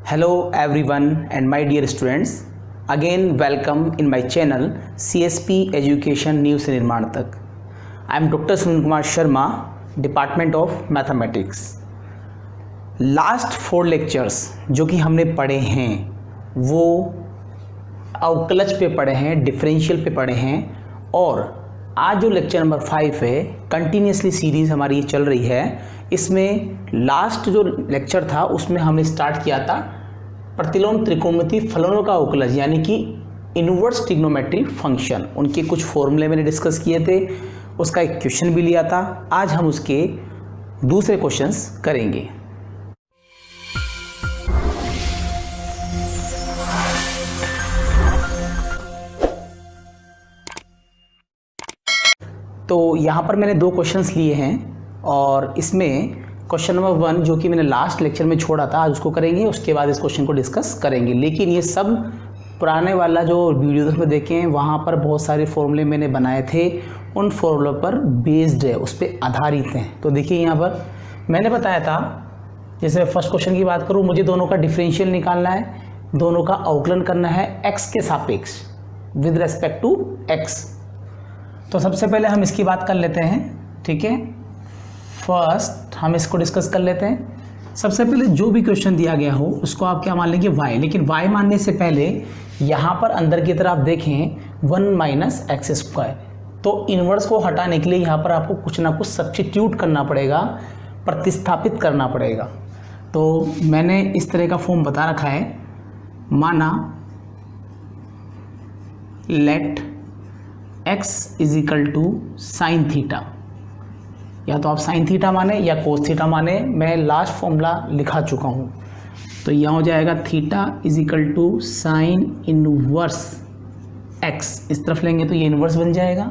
Hello everyone and my dear students, again welcome in my channel CSP Education News से निर्माण तक। I am Dr. Sunil Kumar Sharma, Department of Mathematics। Last 4 lectures जो कि हमने पढ़े हैं वो अवकलज पे पढ़े हैं, डिफरेंशियल पे पढ़े हैं, और आज जो लेक्चर नंबर 5 है, कंटिन्यूसली सीरीज़ हमारी ये चल रही है। इसमें लास्ट जो लेक्चर था उसमें हमने स्टार्ट किया था प्रतिलोम त्रिकोणमितीय फलनों का अवकलज यानी कि इनवर्स ट्रिग्नोमेट्री फंक्शन। उनके कुछ फॉर्मूले मैंने डिस्कस किए थे, उसका एक क्वेश्चन भी लिया था। आज हम उसके दूसरे क्वेश्चंस करेंगे। तो यहाँ पर मैंने 2 क्वेश्चंस लिए हैं और इसमें क्वेश्चन नंबर 1 जो कि मैंने लास्ट लेक्चर में छोड़ा था आज उसको करेंगे, उसके बाद इस क्वेश्चन को डिस्कस करेंगे। लेकिन ये सब पुराने वाला जो वीडियोस में देखें वहाँ पर बहुत सारे फॉर्मूले मैंने बनाए थे, उन फॉर्मूलों पर बेस्ड है, उस पर आधारित हैं। तो देखिए यहाँ पर मैंने बताया था, जैसे फर्स्ट क्वेश्चन की बात करूँ, मुझे दोनों का डिफरेंशियल निकालना है, दोनों का अवकलन करना है x के सापेक्ष विद रेस्पेक्ट टू x। तो सबसे पहले हम इसकी बात कर लेते हैं, ठीक है। फर्स्ट हम इसको डिस्कस कर लेते हैं। सबसे पहले जो भी क्वेश्चन दिया गया हो उसको आप क्या मान लेंगे, y। लेकिन y मानने से पहले यहाँ पर अंदर की तरफ देखें 1 माइनस एक्स स्क्वायर, तो इन्वर्स को हटाने के लिए यहाँ पर आपको कुछ ना कुछ सब्स्टिट्यूट करना पड़ेगा, प्रतिस्थापित करना पड़ेगा। तो मैंने इस तरह का फॉर्म बता रखा है, माना let x is equal to sine theta, या तो आप साइन थीटा माने या कोस थीटा माने, मैं लास्ट फॉर्मूला लिखा चुका हूँ। तो यहाँ हो जाएगा theta is equal to sine inverse x, इस तरफ लेंगे तो ये इनवर्स बन जाएगा।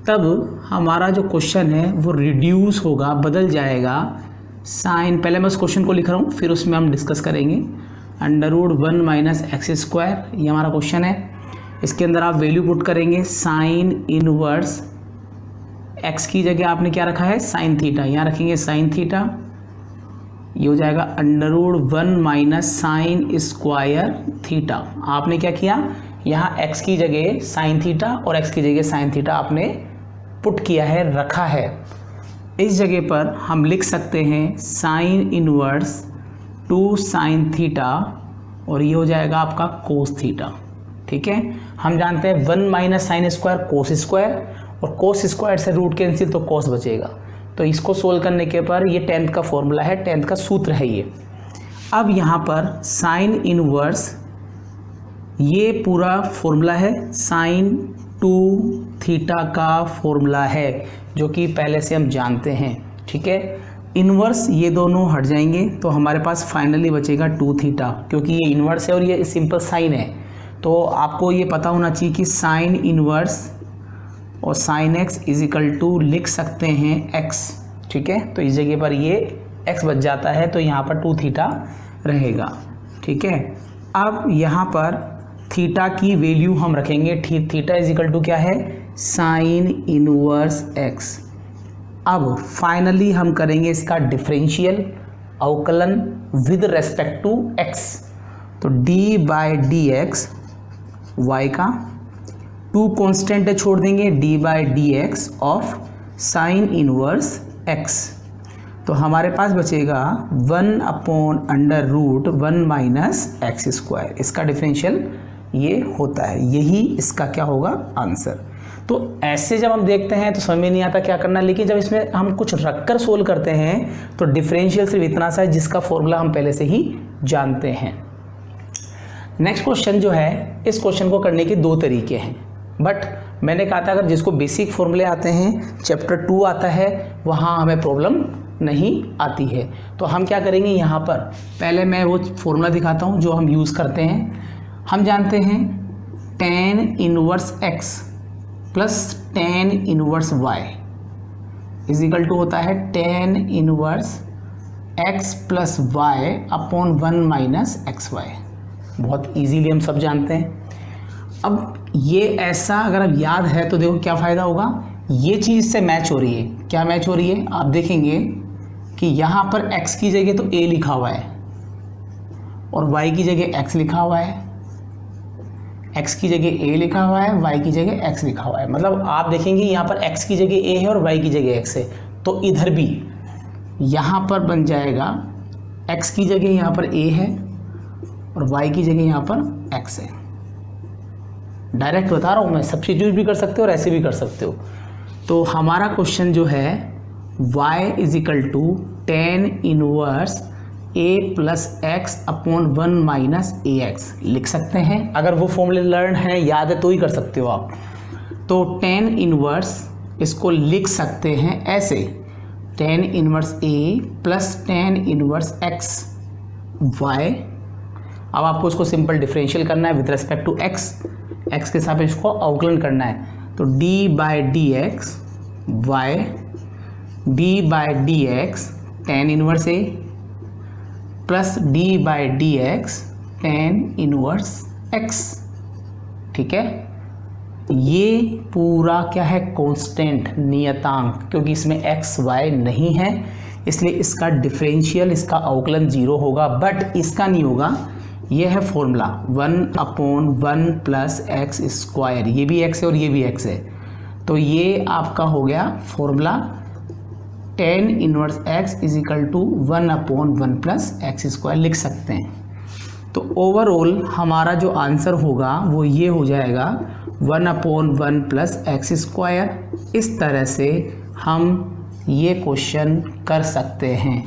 तब हमारा जो क्वेश्चन है वो रिड्यूस होगा, बदल जाएगा साइन, पहले मैं उस क्वेश्चन को लिख रहा हूँ फिर उसमें हम डिस्कस करेंगे। √1 माइनस एक्स स्क्वायर, ये हमारा क्वेश्चन है। इसके अंदर आप वैल्यू पुट करेंगे साइन इनवर्स x की जगह आपने क्या रखा है, साइन थीटा, यहाँ रखेंगे साइन थीटा, ये हो जाएगा √1 माइनस साइन स्क्वायर थीटा। आपने क्या किया, यहाँ x की जगह साइन थीटा और x की जगह साइन थीटा आपने पुट किया है, रखा है। इस जगह पर हम लिख सकते हैं साइन इनवर्स 2 साइन थीटा, और ये हो जाएगा आपका कोस थीटा, ठीक है। हम जानते हैं 1 minus sine square cos square, और कोस स्क्वायर से रूट कैंसिल तो कोस बचेगा। तो इसको सोल्व करने के पर ये 10th का फॉर्मूला है, 10th का सूत्र है ये। अब यहाँ पर साइन इनवर्स, ये पूरा फॉर्मूला है, साइन 2 थीटा का फॉर्मूला है जो कि पहले से हम जानते हैं, ठीक है। इनवर्स ये दोनों हट जाएंगे तो हमारे पास फाइनली बचेगा 2 थीटा, क्योंकि ये इनवर्स है और ये सिंपल साइन है। तो आपको ये पता होना चाहिए कि साइन इनवर्स और sine x is equal to लिख सकते हैं x, ठीक है। तो इस जगह पर ये x बच जाता है, तो यहाँ पर 2 थीटा रहेगा, ठीक है। अब यहाँ पर थीटा की वैल्यू हम रखेंगे, थीटा इज इक्वल टू क्या है, साइन इनवर्स x। अब फाइनली हम करेंगे इसका डिफरेंशियल अवकलन विद रेस्पेक्ट टू x। तो d/dx y का 2 कांस्टेंट है, छोड़ देंगे, d/dx of sine inverse x। तो हमारे पास बचेगा 1/√1 माइनस एक्स स्क्वायर। इसका डिफरेंशियल ये होता है, यही इसका क्या होगा, आंसर। तो ऐसे जब हम देखते हैं तो समझ में नहीं आता क्या करना, लेकिन जब इसमें हम कुछ रखकर सोल्व करते हैं तो डिफरेंशियल सिर्फ इतना सा है जिसका फॉर्मूला हम पहले से ही जानते हैं। नेक्स्ट क्वेश्चन जो है, इस क्वेश्चन को करने के 2 तरीके हैं, बट मैंने कहा था अगर जिसको बेसिक फॉर्मूले आते हैं, चैप्टर 2 आता है, वहाँ हमें प्रॉब्लम नहीं आती है। तो हम क्या करेंगे, यहाँ पर पहले मैं वो फॉर्मूला दिखाता हूँ जो हम यूज़ करते हैं। हम जानते हैं tan inverse x plus tan inverse y is equal to होता है tan inverse x plus y upon 1 minus x y. बहुत इजीली हम सब जानते हैं। अब ये ऐसा अगर अब याद है तो देखो क्या फ़ायदा होगा, ये चीज़ से मैच हो रही है। क्या मैच हो रही है, आप देखेंगे कि यहाँ पर x की जगह तो a लिखा हुआ है और y की जगह x लिखा हुआ है, x की जगह a लिखा हुआ है, y की जगह x लिखा हुआ है। मतलब आप देखेंगे यहाँ पर x की जगह a है और y की जगह x है, तो इधर भी यहाँ पर बन जाएगा x की जगह यहाँ पर a है और y की जगह यहाँ पर x है। डायरेक्ट बता रहा हूँ मैं, सब्स्टिट्यूट भी कर सकते हो और ऐसे भी कर सकते हो। तो हमारा क्वेश्चन जो है y is equal to tan inverse a plus x upon 1 minus a x लिख सकते हैं। अगर वो फॉर्मूले लर्न है, याद है, तो ही कर सकते हो आप। तो tan इनवर्स इसको लिख सकते हैं ऐसे, tan inverse a plus tan inverse x y। अब आपको इसको सिंपल डिफरेंशियल करना है विद रिस्पेक्ट टू x के साथ इसको अवकलन करना है। तो d by d x y, d by d x tan inverse a plus d by d x tan inverse x. ठीक है, ये पूरा क्या है, कांस्टेंट नियतांक, क्योंकि इसमें एक्स वाई नहीं है इसलिए इसका डिफरेंशियल, इसका अवकलन 0 होगा। बट इसका नहीं होगा, ये है फॉर्मूला 1/1 प्लस एक्स स्क्वायर, ये भी x है और ये भी x है। तो ये आपका हो गया formula tan inverse x is equal to 1/1 plus x square लिख सकते हैं। तो ओवरऑल हमारा जो आंसर होगा वो ये हो जाएगा 1/1 प्लस एक्स स्क्वायर। इस तरह से हम ये क्वेश्चन कर सकते हैं।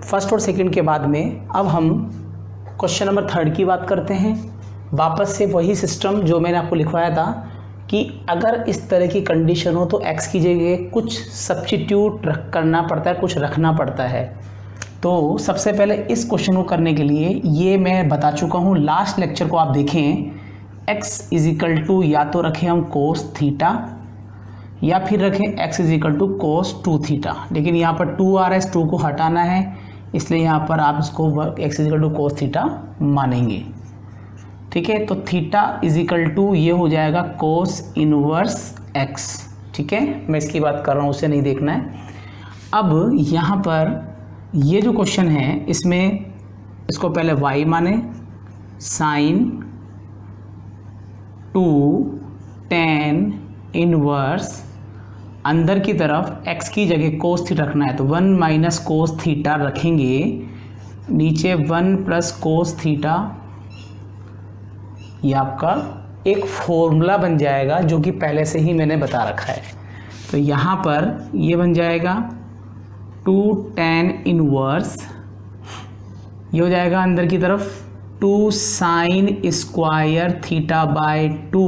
फर्स्ट और सेकंड के बाद में अब हम क्वेश्चन नंबर 3 की बात करते हैं। वापस से वही सिस्टम जो मैंने आपको लिखवाया था कि अगर इस तरह की कंडीशन हो तो x की जगह कुछ सब्स्टिट्यूट करना पड़ता है, कुछ रखना पड़ता है। तो सबसे पहले इस क्वेश्चन को करने के लिए ये मैं बता चुका हूँ, लास्ट लेक्चर को आप देखें। x इज इक्वल टू या तो रखें हम कोस थीटा या फिर रखें x is equal to cos 2 theta, लेकिन यहाँ पर 2 आ रहा है, इस 2 को हटाना है इसलिए यहाँ पर आप इसको x is equal to cos theta मानेंगे। ठीक है, तो थीटा इज इक्वल टू ये हो जाएगा कोस इनवर्स x। ठीक है, मैं इसकी बात कर रहा हूँ, उसे नहीं देखना है। अब यहाँ पर ये जो क्वेश्चन है इसमें इसको पहले y माने, साइन 2 tan इनवर्स, अंदर की तरफ x की जगह कोस थीटा रखना है तो 1 माइनस कोस थीटा रखेंगे, नीचे 1 प्लस कोस थीटा। ये आपका एक फॉर्मूला बन जाएगा जो कि पहले से ही मैंने बता रखा है। तो यहाँ पर ये बन जाएगा 2 tan इनवर्स, ये हो जाएगा अंदर की तरफ 2 साइन स्क्वायर थीटा बाय 2।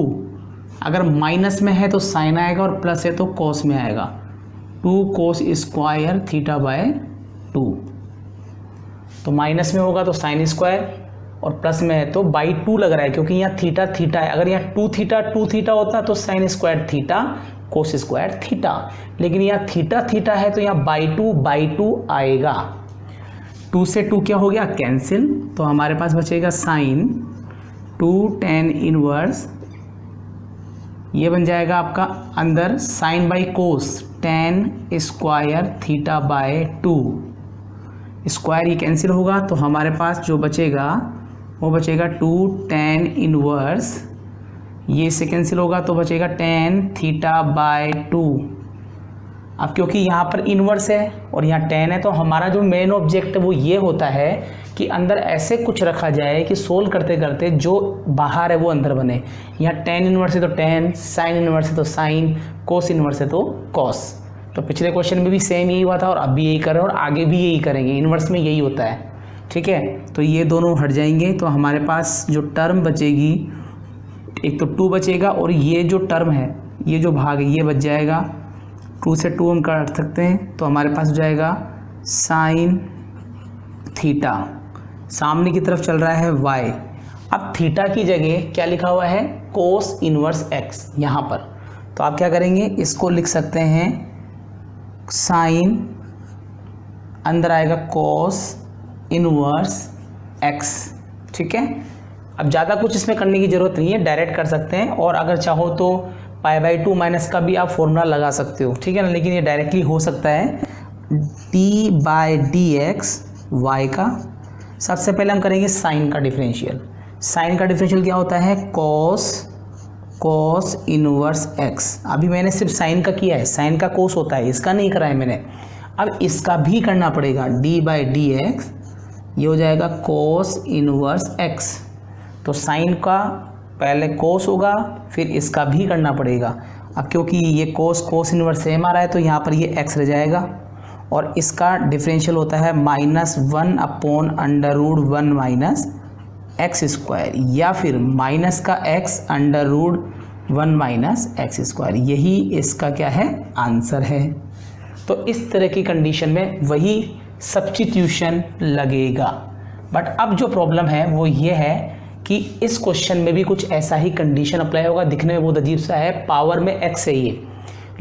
अगर माइनस में है तो साइन आएगा और प्लस है तो कोस में आएगा, 2 कोस स्क्वायर थीटा बाय 2। तो माइनस में होगा तो साइन स्क्वायर और प्लस में है तो बाई 2 लग रहा है क्योंकि यहाँ थीटा थीटा है। अगर यहाँ 2 थीटा होता तो sine square theta cos square theta, लेकिन यहाँ थीटा थीटा है तो यहाँ बाई 2 आएगा। 2 से 2 क्या हो गया, कैंसिल। तो हमारे पास बचेगा साइन 2 tan इनवर्स, ये बन जाएगा आपका अंदर sine by cos tan square theta by 2। Square ये कैंसिल होगा तो हमारे पास जो बचेगा वो बचेगा 2 tan इनवर्स, ये से कैंसिल होगा तो बचेगा tan थीटा बाय 2। अब क्योंकि यहाँ पर इनवर्स है और यहाँ tan है तो हमारा जो मेन ऑब्जेक्ट है वो ये होता है कि अंदर ऐसे कुछ रखा जाए कि सोल्व करते करते जो बाहर है वो अंदर बने। यहाँ tan इनवर्स है तो tan, साइन इनवर्स है तो साइन, कोस इनवर्स है तो कोस। तो पिछले क्वेश्चन में भी सेम यही हुआ था और अब भी यही कर रहे हैं और आगे भी यही करेंगे, इनवर्स में यही होता है। ठीक है, तो ये दोनों हट जाएंगे तो हमारे पास जो टर्म बचेगी, एक तो 2 बचेगा और ये जो टर्म है, ये जो भाग है ये बच जाएगा। 2 से 2 हम काट सकते हैं तो हमारे पास हो जाएगा साइन थीटा, सामने की तरफ चल रहा है y। अब थीटा की जगह क्या लिखा हुआ है, कोस इनवर्स x यहाँ पर। तो आप क्या करेंगे, इसको लिख सकते हैं साइन, अंदर आएगा कोस इनवर्स x। ठीक है, अब ज़्यादा कुछ इसमें करने की ज़रूरत नहीं है, डायरेक्ट कर सकते हैं और अगर चाहो तो π/2 माइनस का भी आप फॉर्मूला लगा सकते हो। ठीक है ना, लेकिन ये डायरेक्टली हो सकता है d by d x y का सबसे पहले हम करेंगे साइन का डिफरेंशियल। साइन का डिफरेंशियल क्या होता है? Cos inverse x. अभी मैंने सिर्फ साइन का किया है, साइन का कोस होता है, इसका नहीं करा है मैंने। अब इसका भी करना पड़ेगा, d/dx ये हो जाएगा कॉस इनवर्स एक्स। तो साइन का पहले कोस होगा, फिर इसका भी करना पड़ेगा। अब क्योंकि ये कोस इनवर्स सेम आ रहा है तो यहाँ पर ये x रह जाएगा, और इसका डिफरेंशियल होता है -1/√1 - x², या फिर माइनस का x√1 - x²। यही इसका क्या है? आंसर है। तो इस तरह की कंडीशन में वही सब्स्टिट्यूशन लगेगा। बट अब जो प्रॉब्लम है वो ये है कि इस क्वेश्चन में भी कुछ ऐसा ही कंडीशन अप्लाई होगा। दिखने में बहुत अजीब सा है, पावर में x है ये,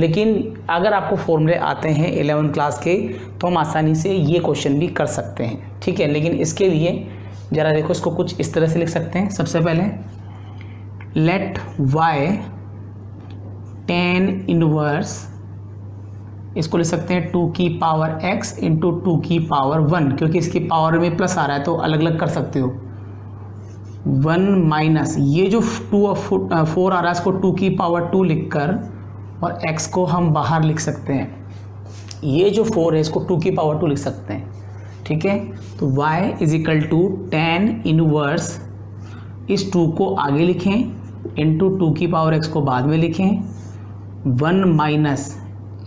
लेकिन अगर आपको फॉर्मूले आते हैं 11th क्लास के तो हम आसानी से ये क्वेश्चन भी कर सकते हैं, ठीक है। लेकिन इसके लिए ज़रा देखो, इसको कुछ इस तरह से लिख सकते हैं। सबसे पहले लेट y tan इनवर्स, इसको लिख सकते हैं 2 की पावर x इंटू 2 की पावर 1, क्योंकि इसकी पावर में प्लस आ रहा है तो अलग अलग कर सकते हो। 1 माइनस ये जो 4 आ रहा है इसको 2 की पावर 2 लिखकर, और x को हम बाहर लिख सकते हैं। ये जो 4 है इसको 2 की पावर 2 लिख सकते हैं, ठीक है। तो y = tan इनवर्स, इस 2 को आगे लिखें इंटू 2 की पावर x को बाद में लिखें। 1 माइनस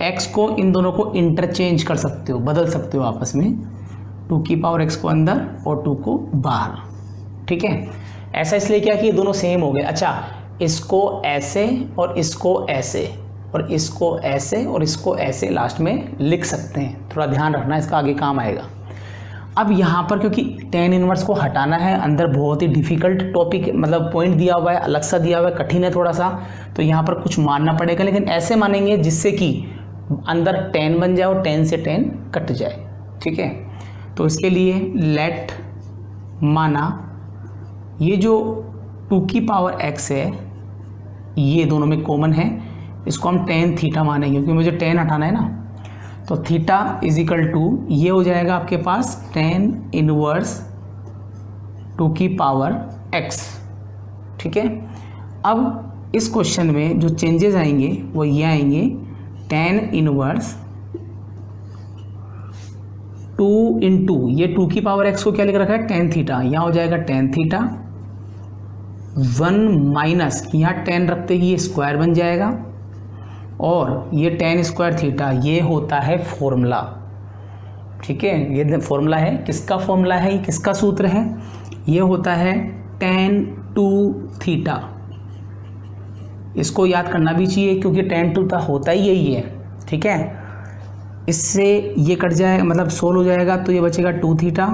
x को, इन दोनों को इंटरचेंज कर सकते हो, बदल सकते हो आपस में। 2 की पावर x को अंदर और 2 को बाहर, ठीक है। ऐसा इसलिए क्या कि ये दोनों सेम हो गए। अच्छा, इसको ऐसे और इसको ऐसे और इसको ऐसे और इसको ऐसे लास्ट में लिख सकते हैं, थोड़ा ध्यान रखना, इसका आगे काम आएगा। अब यहाँ पर क्योंकि tan इनवर्स को हटाना है, अंदर बहुत ही डिफ़िकल्ट टॉपिक मतलब पॉइंट दिया हुआ है, अलग सा दिया हुआ है, कठिन है थोड़ा सा, तो यहाँ पर कुछ मानना पड़ेगा। लेकिन ऐसे मानेंगे जिससे कि अंदर tan बन जाए और tan से tan कट जाए, ठीक है। तो इसके लिए लेट माना ये जो 2 की पावर x है ये दोनों में कॉमन है, इसको हम tan थीटा मानेंगे क्योंकि मुझे tan हटाना है ना। तो थीटा = ये हो जाएगा आपके पास tan इनवर्स 2 की पावर x, ठीक है। अब इस क्वेश्चन में जो चेंजेस आएंगे वो ये आएंगे, tan इनवर्स 2 इंटू ये 2 की पावर x को क्या लिख रखा है? tan थीटा, यहाँ हो जाएगा tan थीटा। 1 माइनस यहाँ tan रखते ही ये स्क्वायर बन जाएगा, और ये tan² थीटा ये होता है फॉर्मूला, ठीक है। ये फॉर्मूला है, किसका फॉर्मूला है? ये किसका सूत्र है? ये होता है tan 2 थीटा। इसको याद करना भी चाहिए क्योंकि tan 2 होता ही यही है, ठीक है। इससे ये कट जाएगा, मतलब सोल्व हो जाएगा, तो ये बचेगा 2 थीटा,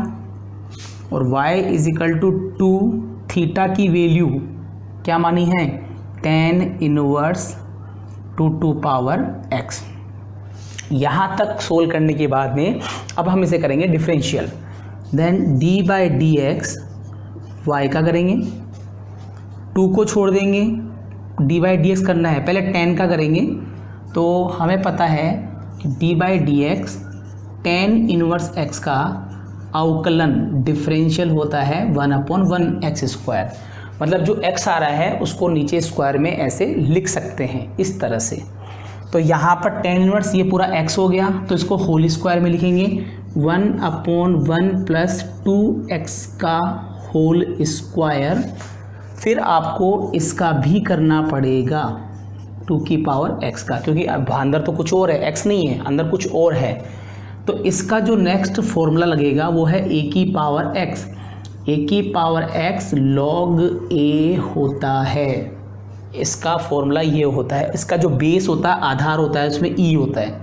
और y = 2 थीटा की वैल्यू क्या मानी है? tan inverse 2 power x। यहाँ तक सोल्व करने के बाद में अब हम इसे करेंगे डिफरेंशियल। देन d/dx y का करेंगे, 2 को छोड़ देंगे, d/dx करना है, पहले tan का करेंगे। तो हमें पता है कि d/dx tan इनवर्स x का अवकलन डिफरेंशियल होता है 1/1x²। मतलब जो x आ रहा है उसको नीचे स्क्वायर में ऐसे लिख सकते हैं इस तरह से। तो यहाँ पर tan इनवर्स ये पूरा x हो गया, तो इसको होल स्क्वायर में लिखेंगे 1/1 + 2x का होल स्क्वायर। फिर आपको इसका भी करना पड़ेगा 2 की पावर x का, क्योंकि अब अंदर तो कुछ और है, x नहीं है, अंदर कुछ और है। तो इसका जो नेक्स्ट फॉर्मूला लगेगा वो है a की पावर x। a की पावर x log a होता है, इसका फॉर्मूला ये होता है। इसका जो बेस होता है, आधार होता है, उसमें e होता है।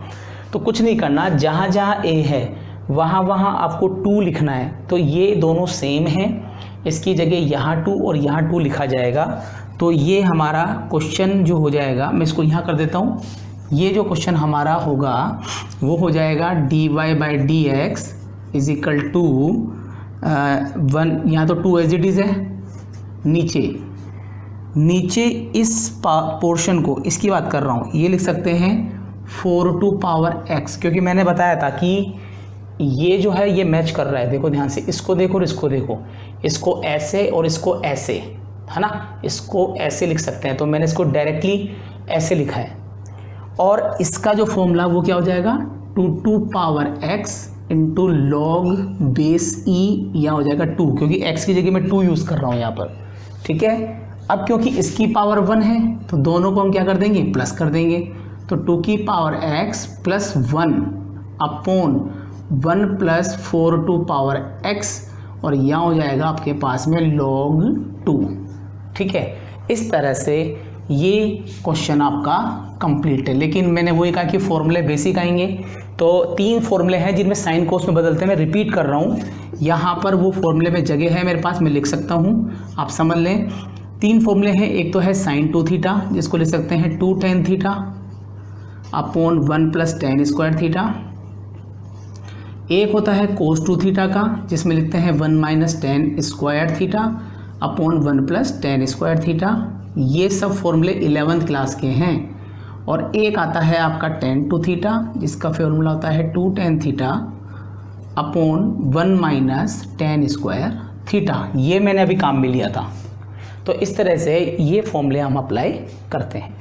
तो कुछ नहीं करना, जहाँ जहाँ a है वहाँ वहाँ आपको 2 लिखना है। तो ये दोनों सेम हैं, इसकी जगह यहाँ 2 और यहाँ 2 लिखा जाएगा। तो ये हमारा क्वेश्चन जो हो जाएगा, मैं इसको यहाँ कर देता हूँ। ये जो क्वेश्चन हमारा होगा वो हो जाएगा dy/dx = 1, यहाँ तो 2 एज इट इज़ है, नीचे इस पोर्शन को, इसकी बात कर रहा हूँ, ये लिख सकते हैं 4 टू पावर x, क्योंकि मैंने बताया था कि ये जो है ये मैच कर रहा है, देखो ध्यान से, इसको देखो और इसको देखो, इसको ऐसे और इसको ऐसे, है ना, इसको ऐसे लिख सकते हैं, तो मैंने इसको डायरेक्टली ऐसे लिखा है। और इसका जो फॉर्मूला वो क्या हो जाएगा, 2 power x into log base e, या हो जाएगा 2, क्योंकि x की जगह मैं 2 यूज़ कर रहा हूँ यहाँ पर, ठीक है। अब क्योंकि इसकी पावर 1 है तो दोनों को हम क्या कर देंगे, प्लस कर देंगे, तो 2 की power x plus 1 upon 1 plus 4 to power x, और यहाँ हो जाएगा आपके पास में log 2, ठीक है। इस तरह से ये क्वेश्चन आपका कंप्लीट है। लेकिन मैंने वही कहा कि फॉर्मूले बेसिक आएंगे, तो 3 फॉर्मूले हैं जिनमें साइन कोस में बदलते हैं। मैं रिपीट कर रहा हूँ, यहाँ पर वो फॉर्मूले में जगह है मेरे पास, मैं लिख सकता हूँ, आप समझ लें। 3 फॉर्मूले हैं, एक तो है साइन 2 थीटा, जिसको लिख सकते हैं 2 tan theta upon 1 plus tan square theta. एक होता है कोस 2 थीटा का, जिसमें लिखते हैं 1 minus tan square theta upon 1 plus tan square theta. ये सब फॉर्मूले 11th क्लास के हैं। और एक आता है आपका tan 2 थीटा, जिसका फॉर्मूला होता है 2 tan theta upon 1 minus tan square theta. ये मैंने अभी काम में लिया था। तो इस तरह से ये फॉर्मूले हम अप्लाई करते हैं।